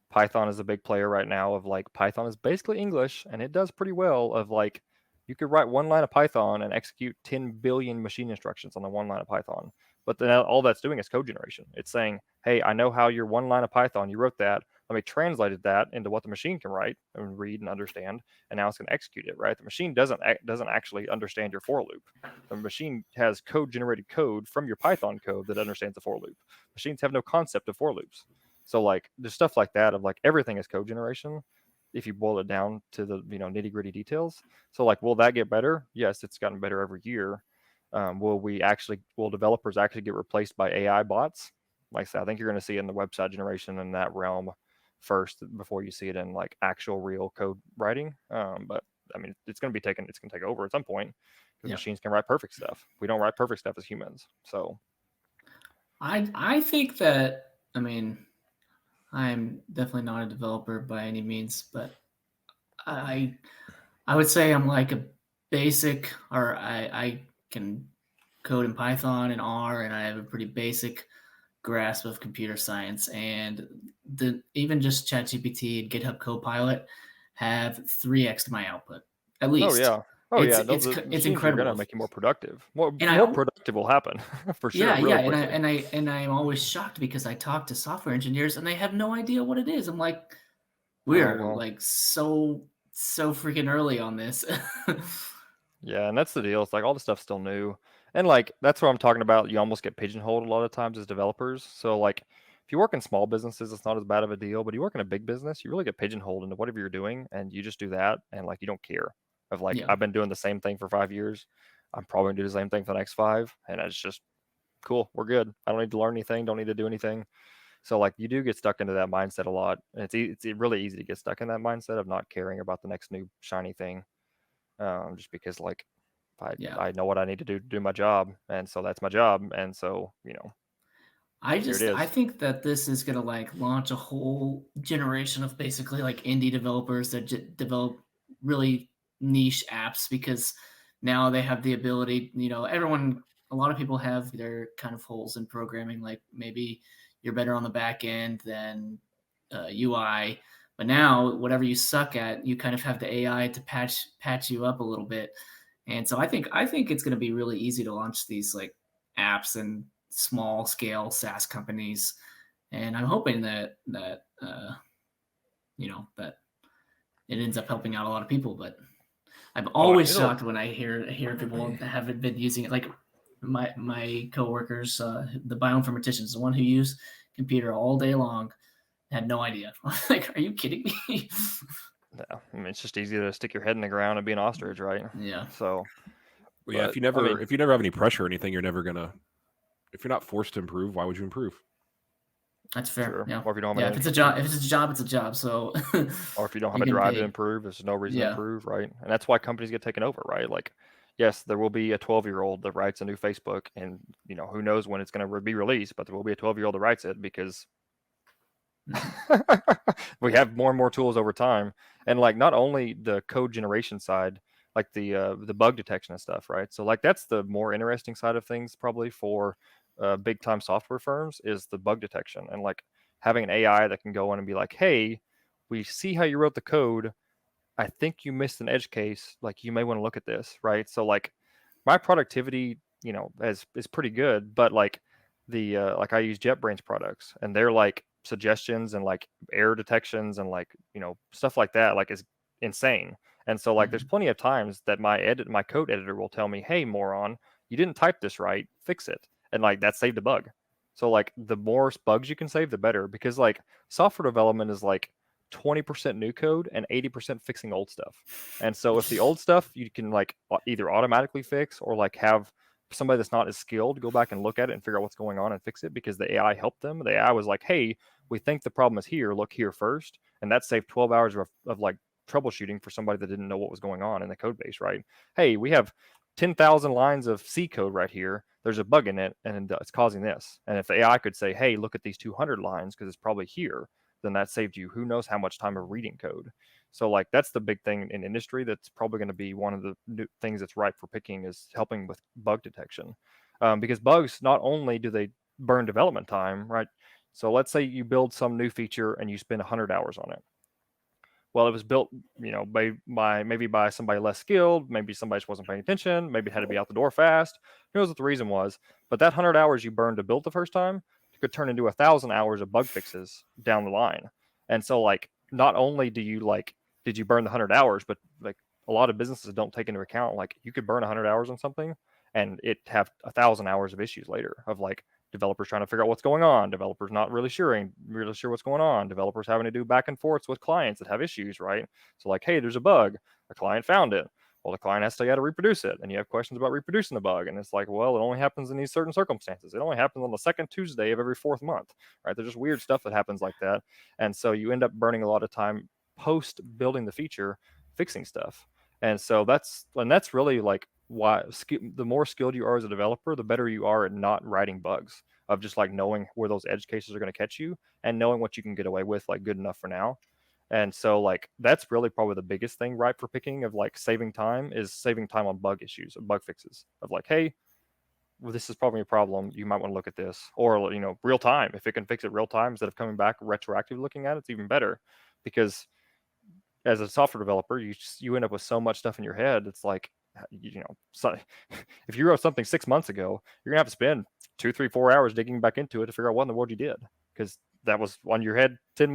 Python is a big player right now of like Python is basically English and it does pretty well of like you could write one line of Python and execute 10 billion machine instructions on the one line of Python. But then all that's doing is code generation. It's saying, hey, I know how your one line of Python, you wrote that. Let me translate that into what the machine can write and read and understand, and now it's going to execute it, right? The machine doesn't actually understand your for loop. The machine has code generated code from your Python code that understands the for loop. Machines have no concept of for loops. So like there's stuff like that of like everything is code generation if you boil it down to the nitty gritty details. So like will that get better? Yes, it's gotten better every year. Will developers actually get replaced by AI bots? Like I said, I think you're going to see it in the website generation in that realm first before you see it in like actual real code writing. But I mean, it's going to take over at some point because Yeah. machines can write perfect stuff. We don't write perfect stuff as humans. So I think that, I mean, I'm definitely not a developer by any means, but I would say I'm like a basic, or I can code in Python and R, and I have a pretty basic grasp of computer science. And even just ChatGPT and GitHub Copilot have 3x to my output, at least. Oh yeah, It's the it's machines are gonna incredible. make you more productive. More And more productive will happen for sure, yeah, really yeah, quickly. and I'm always shocked because I talk to software engineers and they have no idea what it is. I'm like, we Oh are well, like so freaking early on this. yeah, and that's the deal. It's like all the stuff's still new, and like that's what I'm talking about. You almost get pigeonholed a lot of times as developers. So like, if you work in small businesses, it's not as bad of a deal. But you work in a big business, you really get pigeonholed into whatever you're doing, and you just do that, and like you don't care. Of like, Yeah. I've been doing the same thing for 5 years. I'm probably gonna do the same thing for the next five, and it's just cool. We're good. I don't need to learn anything. Don't need to do anything. So like you do get stuck into that mindset a lot, and it's really easy to get stuck in that mindset of not caring about the next new shiny thing, just because like Yeah. I know what I need to do my job, and so that's my job, and so here it I is. think that this is gonna like launch a whole generation of basically like indie developers that develop really niche apps, because now they have the ability, a lot of people have their kind of holes in programming, like maybe you're better on the back end than UI, but now whatever you suck at, you kind of have the AI to patch you up a little bit. And so I think it's going to be really easy to launch these like apps and small scale SaaS companies, and I'm hoping that that it ends up helping out a lot of people. But I'm Oh, always it'll shocked when I hear people that haven't been using it. Like my coworkers, the bioinformaticians, the one who use computer all day long, had no idea. Like, are you kidding me? yeah. I mean, it's just easy to stick your head in the ground and be an ostrich, right? Yeah, So, Well, yeah, but I mean, if you never have any pressure or anything, you're never gonna. If you're not forced to improve, why would you improve? that's fair. sure. Yeah, Or if you don't have yeah. any If it's a interest, job, it's a job. So or if you don't have you a get drive to paid. improve, there's no reason to Yeah, improve, right? And that's why companies get taken over, right? Like, yes, there will be a 12-year-old that writes a new Facebook, and who knows when it's going to be released, but there will be a 12-year-old that writes it because we have more and more tools over time, and like not only the code generation side, like the bug detection and stuff, right? So like that's the more interesting side of things probably for big time software firms is the bug detection and like having an AI that can go in and be like, hey, we see how you wrote the code. I think you missed an edge case. Like you may want to look at this, right? So like my productivity, is pretty good, but like the like I use JetBrains products and they're like suggestions and like error detections and like stuff like that like is insane. And so like there's Mhm. plenty of times that my code editor will tell me, hey moron, you didn't type this right, fix it, and like that saved a bug. So like the more bugs you can save, the better, because like software development is like 20% new code and 80% fixing old stuff. And so if the old stuff you can like either automatically fix or like have somebody that's not as skilled go back and look at it and figure out what's going on and fix it because the AI helped them. The AI was like, hey, we think the problem is here. Look here first. And that saved 12 hours of like troubleshooting for somebody that didn't know what was going on in the code base, right? Hey, we have 10,000 lines of C code right here. There's a bug in it, and it's causing this. And if the AI could say, hey, look at these 200 lines because it's probably here, then that saved you who knows how much time of reading code. So like that's the big thing in industry that's probably going to be one of the new things that's ripe for picking is helping with bug detection, because bugs not only do they burn development time, right? So let's say you build some new feature and you spend 100 hours on it. Well, it was built, by maybe by somebody less skilled, maybe somebody just wasn't paying attention, maybe it had to be out the door fast. Who knows what the reason was? But that 100 hours you burned to build the first time could turn into 1,000 hours of bug fixes down the line. And so, like, not only did you burn the 100 hours, but like a lot of businesses don't take into account like you could burn 100 hours on something and it have 1,000 hours of issues later of like developers trying to figure out what's going on, developers not really sure what's going on, developers having to do back and forths with clients that have issues, right? So like, hey, there's a bug, a client found it. Well, the client has to tell you how to reproduce it, and you have questions about reproducing the bug, and it's like, well, it only happens in these certain circumstances. It only happens on the second Tuesday of every fourth month, right? There's just weird stuff that happens like that, and so you end up burning a lot of time post building the feature fixing stuff. And so that's really like why the more skilled you are as a developer, the better you are at not writing bugs, of just like knowing where those edge cases are going to catch you and knowing what you can get away with, like good enough for now. And so like that's really probably the biggest thing right for picking of like saving time on bug issues, bug fixes of like, hey, well, this is probably a problem. You might want to look at this, or real time. If it can fix it real time instead of coming back retroactively looking at it, it's even better, because as a software developer, you end up with so much stuff in your head. It's like, so if you wrote something 6 months ago, you're gonna have to spend 2, 3, 4 hours digging back into it to figure out what in the world you did, because that was on your head 6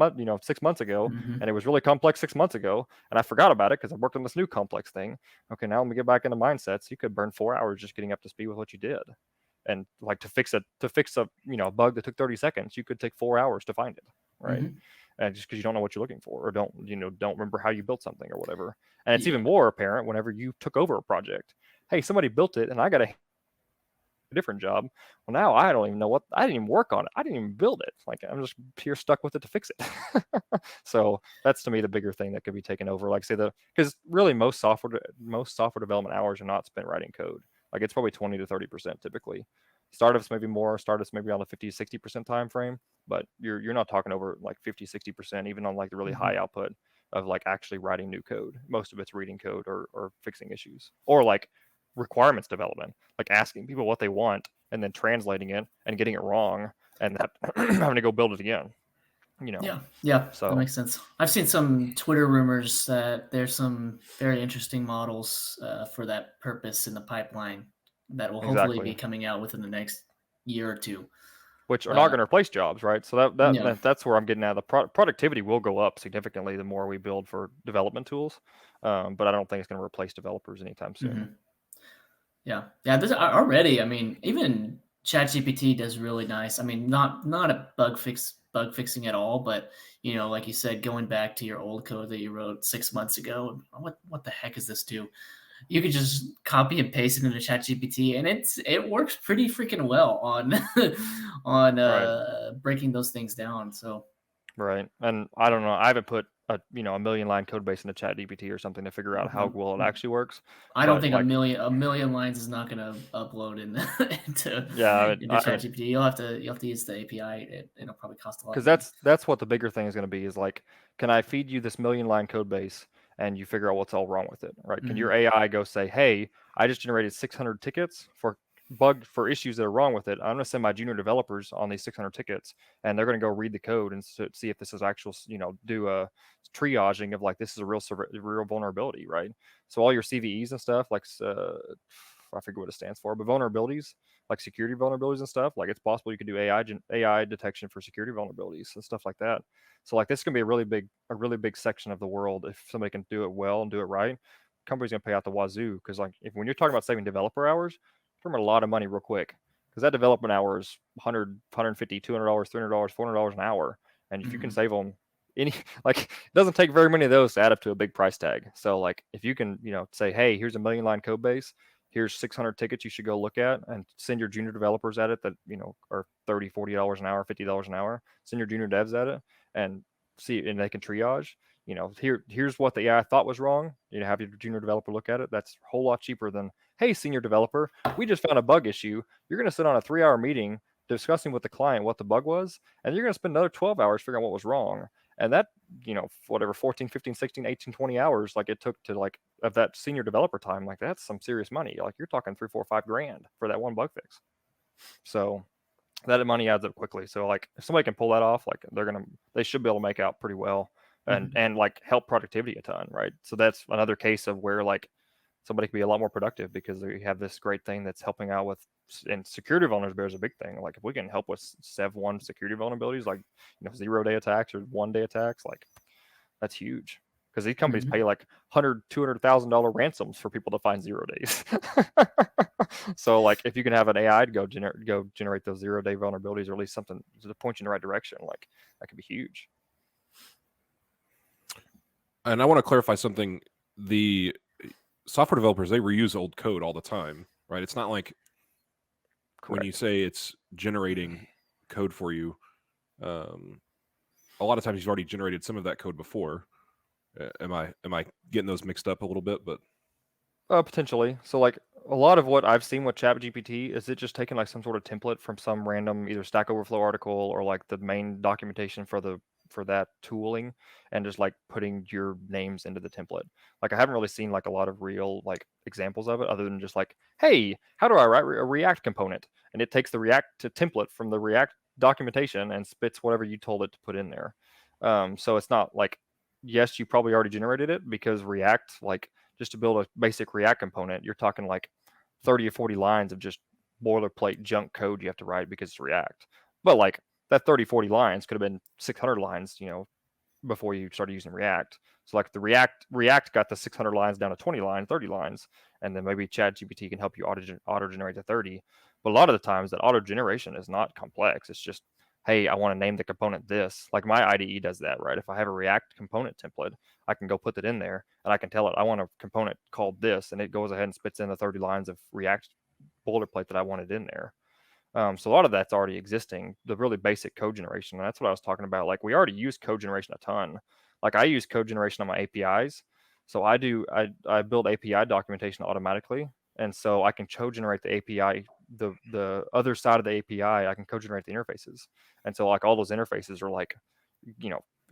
months ago, Mm-hmm. and it was really complex 6 months ago, and I forgot about it because I worked on this new complex thing. Okay, now let me get back into mindsets. You could burn 4 hours just getting up to speed with what you did, and like to fix a bug that took 30 seconds, you could take 4 hours to find it, right? Mm-hmm. And just because you don't know what you're looking for, or don't remember how you built something or whatever. And it's Yeah. even more apparent whenever you took over a project. Hey, somebody built it and I got a different job. Well, now I don't even know I didn't even work on it. I didn't even build it. Like, I'm just here stuck with it to fix it. So that's to me the bigger thing that could be taken over. Like, say because really most software development hours are not spent writing code. Like, it's probably 20 to 30% typically. Startups maybe more. Startups maybe on the 50 to 60% time frame, but you're not talking over like 50, 60% even on like the really Mm-hmm. high output of like actually writing new code. Most of it's reading code or fixing issues, or like requirements development, like asking people what they want and then translating it and getting it wrong and that having to go build it again. Yeah, that So makes sense. I've seen some Twitter rumors that there's some very interesting models for that purpose in the pipeline that will hopefully be exactly, coming out within the next year or two. which are not going to replace jobs, right? So Yeah. that's where I'm getting at. The productivity will go up significantly the more we build for development tools, but I don't think it's going to replace developers anytime soon. Mm-hmm. Yeah. This already. I mean, even ChatGPT does really nice. I mean, not a bug fixing at all, but like you said, going back to your old code that you wrote 6 months ago, what the heck is this do? You could just copy and paste it into ChatGPT, and it works pretty freaking well on Right. breaking those things down. So Right. And I don't know. I haven't put a 1,000,000 line code base into ChatGPT or something to figure out how well it actually works. I don't But think like, a million lines is not going to upload into yeah, into ChatGPT. You'll have to use the API. It'll probably cost a lot of because money. that's what the bigger thing is going to be, is like, can I feed you this 1,000,000 line code base and you figure out what's all wrong with it, right? Can Mm-hmm. your AI go say, hey, I just generated 600 tickets for issues that are wrong with it. I'm going to send my junior developers on these 600 tickets, and they're going to go read the code and see if this is actual, do a triaging of like, this is a real vulnerability, right? So all your CVEs and stuff, like, I forget what it stands for, but vulnerabilities, like security vulnerabilities and stuff, like it's possible you could do AI detection for security vulnerabilities and stuff like that. So like, this can be a really big section of the world if somebody can do it well and do it right. Companies gonna pay out the wazoo, because like, when you're talking about saving developer hours, you're talking about a lot of money real quick, because that development hour is 100, 150, $200, $300, $400 an hour, and if you can Mm-hmm. save them any like, it doesn't take very many of those to add up to a big price tag. So like, if you can say, hey, here's a 1,000,000 line code base, here's 600 tickets you should go look at, and send your junior developers at it that are $30, $40 an hour, $50 an hour, send your junior devs at it and see, and they can triage. here's what the AI thought was wrong. Have your junior developer look at it. That's a whole lot cheaper than, hey, senior developer, we just found a bug issue. You're going to sit on a 3-hour meeting discussing with the client what the bug was, and you're going to spend another 12 hours figuring out what was wrong. And that, whatever, 14, 15, 16, 18, 20 hours, like it took to like, of that senior developer time, like that's some serious money. Like you're talking 3, 4, 5 grand for that one bug fix. So that money adds up quickly. So like if somebody can pull that off, like they should be able to make out pretty well and like help productivity a ton, right? So that's another case of where like somebody can be a lot more productive because they have this great thing that's helping out with, and security vulnerability is a big thing. Like if we can help with Sev 1 security vulnerabilities, like 0-day attacks or 1-day attacks, like that's huge. Because these companies pay like $100,000-$200,000 ransoms for people to find 0 days. So like if you can have an AI to go generate those 0-day vulnerabilities, or at least something to point you in the right direction, like that could be huge. And I want to clarify something. The software developers, they reuse old code all the time, right? It's not like when you say it's generating code for you, a lot of times you've already generated some of that code before. Am I getting those mixed up a little bit? But potentially. So like a lot of what I've seen with ChatGPT is it just taking like some sort of template from some random either Stack Overflow article or like the main documentation for that tooling, and just like putting your names into the template. Like I haven't really seen like a lot of real like examples of it, other than just like, hey, how do I write a React component? And it takes the React template from the React documentation and spits whatever you told it to put in there. So it's not like, yes, you probably already generated it, because React, like just to build a basic React component, you're talking like 30 or 40 lines of just boilerplate junk code you have to write because it's React. But like that 30, 40 lines could have been 600 lines, before you started using React. So like the React got the 600 lines down to 20 lines, 30 lines, and then maybe ChatGPT can help you auto generate the 30. But a lot of the times that auto generation is not complex. It's just, hey, I want to name the component this. Like my IDE does that, right? If I have a React component template, I can go put it in there and I can tell it I want a component called this, and it goes ahead and spits in the 30 lines of React boilerplate that I wanted in there. So a lot of that's already existing, the really basic code generation. And that's what I was talking about. Like we already use code generation a ton. Like I use code generation on my APIs. So I build API documentation automatically. And so I can code generate the API, the other side of the API, I can code generate the interfaces. And so like all those interfaces are like,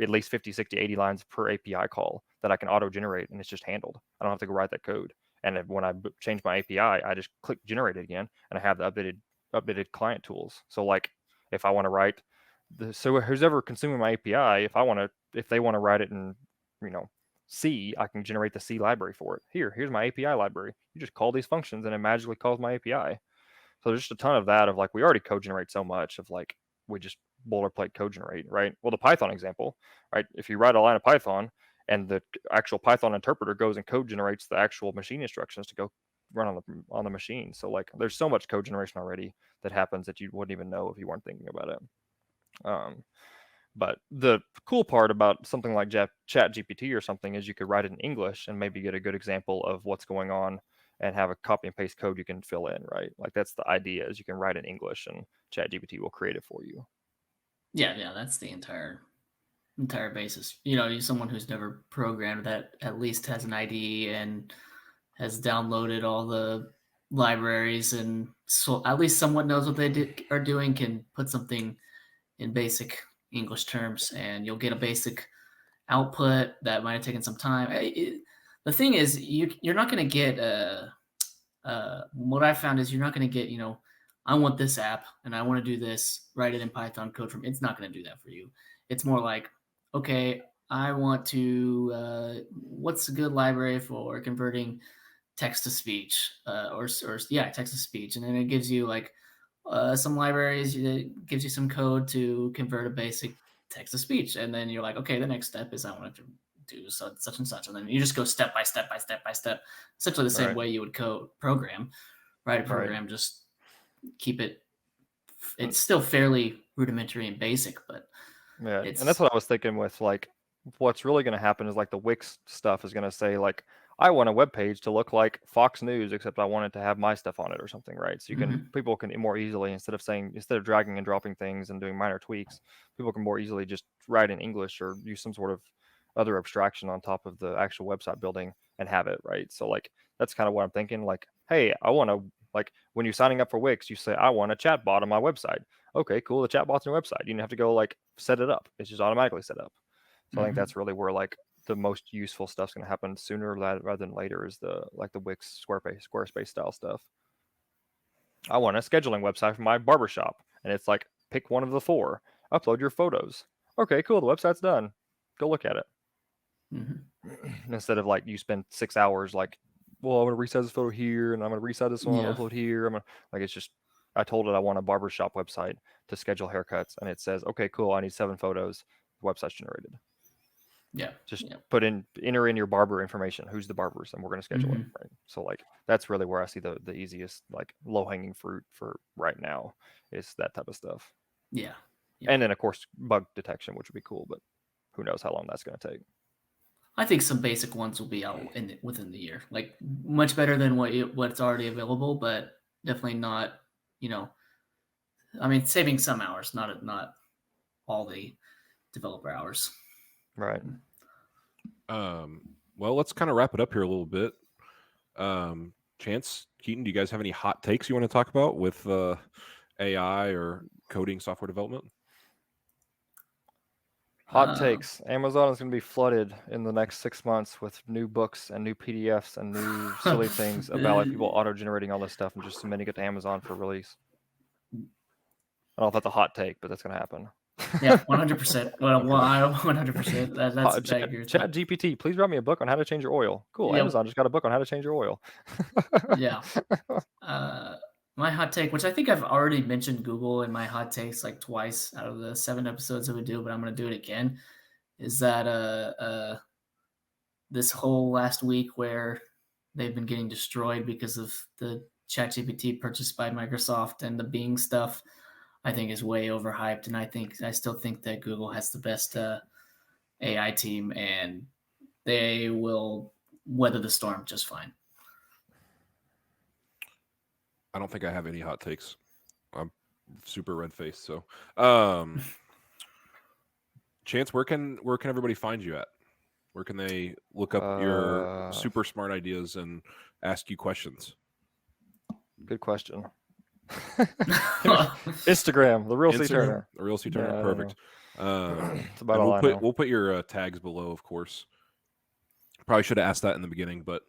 at least 50, 60, 80 lines per API call that I can auto generate, and it's just handled. I don't have to go write that code. And when I change my API, I just click generate it again, and I have the updated client tools. So like if I want to write so who's ever consuming my API, if they want to write it in, C, I can generate the C library for it. Here's my API library. You just call these functions and it magically calls my API. So there's just a ton of that of like, we already code generate so much of like, we just boilerplate code generate, right? Well, the Python example, right? If you write a line of Python and the actual Python interpreter goes and code generates the actual machine instructions to go run on the machine. So like there's so much code generation already that happens that you wouldn't even know if you weren't thinking about it. But the cool part about something like ChatGPT or something is you could write it in English and maybe get a good example of what's going on and have a copy and paste code you can fill in, right? Like that's the idea, is you can write in English and ChatGPT will create it for you. Yeah, that's the entire basis. Someone who's never programmed that at least has an IDE and has downloaded all the libraries, and so at least somewhat knows what they are doing, can put something in basic English terms, and you'll get a basic output that might have taken some time. The thing is, you're not going to get what I found is you're not going to get, I want this app and I want to do this, write it in Python code from. It's not going to do that for you. It's more like, okay, I want to, what's a good library for converting text to speech, or text to speech. And then it gives you like some libraries, it gives you some code to convert a basic text to speech. And then you're like, okay, the next step is I want to do such and such. And then you just go step by step, essentially the same way you would program, write a program, just keep it. It's still fairly rudimentary and basic, but yeah. And that's what I was thinking with like, what's really going to happen is like the Wix stuff is going to say like, I want a web page to look like Fox News, except I want it to have my stuff on it or something, right? So people can more easily, instead of dragging and dropping things and doing minor tweaks, people can more easily just write in English or use some sort of other abstraction on top of the actual website building and have it, right? So like that's kind of what I'm thinking. Like, hey, I want to, like, when you're signing up for Wix, you say I want a chat bot on my website. Okay, cool. The chat bot's on your website. You don't have to go like set it up. It's just automatically set up. So I think that's really where like the most useful stuff's going to happen sooner rather than later, is the like the Wix Squarespace style stuff. I want a scheduling website for my barbershop, and it's like pick one of the 4, upload your photos. Okay, cool. The website's done. Go look at it. Instead of like you spend 6 hours like, well, I'm gonna resize this photo here, and I'm gonna resize this one, upload here. I'm gonna, like, it's just, I told it I want a barbershop website to schedule haircuts, and it says, okay, cool, I need 7 photos. The website's generated. Just enter in your barber information. Who's the barbers, and we're gonna schedule it. Right. So like that's really where I see the easiest, like, low hanging fruit for right now, is that type of stuff. Yeah. And then of course bug detection, which would be cool, but who knows how long that's gonna take. I think some basic ones will be out within the year. Like much better than what's already available, but definitely not. I mean, saving some hours, not all the developer hours. Right. Well, let's kind of wrap it up here a little bit. Chance, Keaton, do you guys have any hot takes you want to talk about with AI or coding software development? Hot takes. Amazon is going to be flooded in the next 6 months with new books and new PDFs and new silly things about like people auto-generating all this stuff and just submitting it to Amazon for release. I don't know if that's a hot take, but that's going to happen. Yeah, 100%. Well, 100%. That's exactly ChatGPT, please write me a book on how to change your oil. Cool. Yep. Amazon just got a book on how to change your oil. Yeah. My hot take, which I think I've already mentioned Google in my hot takes like twice out of the 7 episodes that we do, but I'm going to do it again, is that this whole last week where they've been getting destroyed because of the ChatGPT purchased by Microsoft and the Bing stuff, I think is way overhyped. And I still think that Google has the best AI team, and they will weather the storm just fine. I don't think I have any hot takes. I'm super red-faced. So, Chance, where can everybody find you at? Where can they look up your super smart ideas and ask you questions? Good question. Instagram, the real C Turner. The real C Turner. Yeah, perfect. It's about all I know. We'll put your tags below, of course. Probably should have asked that in the beginning, but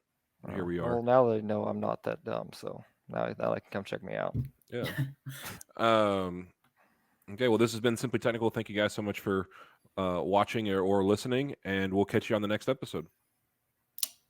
here we are. Well, now they know I'm not that dumb, so now they can come check me out. Yeah. Okay. Well, this has been Simply Technical. Thank you guys so much for watching or listening, and we'll catch you on the next episode.